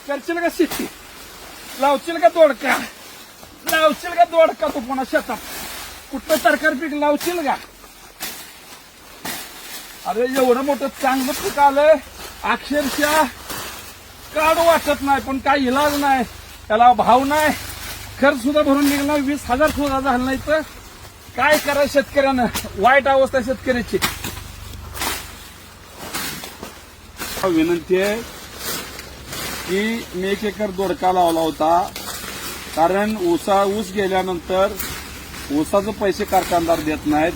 करशील का शेती, लावशील का दोडका, लावशील का दोडका तू पुन्हा शेतात कुठलं तरकारी पीक लावशील का? अरे एवढं मोठं चांगलं पीक आलंय अक्षरशः काढू वाटत नाही, पण काही इलाज नाही, त्याला भाव नाही, खर्च सुद्धा भरून निघाला 20,000 सुद्धा झाला नाही, तर काय करायचं शेतकऱ्यानं? वाईट अवस्था शेतकऱ्याची. विनंती आहे की मी 1 एकर दोडका लावला होता, कारण ऊस गेल्यानंतर ऊसाचे पैसे कारखानदार देत नाहीत.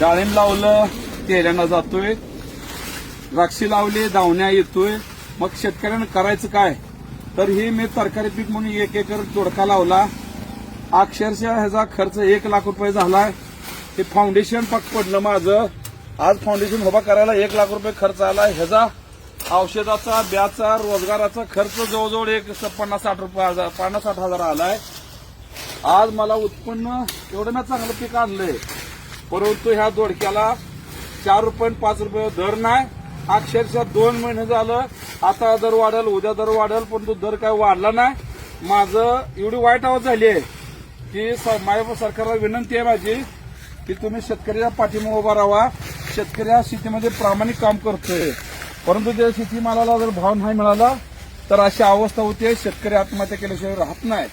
डाळिंब लावलं तेऱ्यानं जातोय, द्राक्षी लावली दावण्या येतोय, मग शेतकऱ्यानं करायचं काय? तर हे मी तरकारी पीक म्हणून 1 एकर दोडका लावला. अक्षरशः ह्याचा खर्च 1 लाख रुपये झालाय. हे फाउंडेशन पडलं माझं. आज फाउंडेशन उभा करायला 1 लाख रुपये खर्च आला. ह्याचा औषधाचा, ब्याचा, रोजगाराचा खर्च जवळजवळ 50-60 हजार आलाय. आज मला उत्पन्न एवढं ना चांगलं पीक आणलंय, परंतु ह्या दोडक्याला 4 रुपये 5 रुपये दर नाही. अक्षरशः 2 महिने झालं. आता दर वाढेल, उद्या दर वाढेल, परंतु दर काय वाढला नाही. माझं एवढी वाईट अवस्था झाली आहे की माझ्या सरकारला विनंती आहे माझी की तुम्ही शेतकऱ्याच्या पाठीमागे उभा राहा. शेतकरी हा शेतीमध्ये प्रामाणिक काम करतोय, परंतु त्या शेतीमालाला जर भाव नाही मिळाला तर अशी अवस्था होते. शेतकरी आत्महत्या केल्याशिवाय राहत नाही.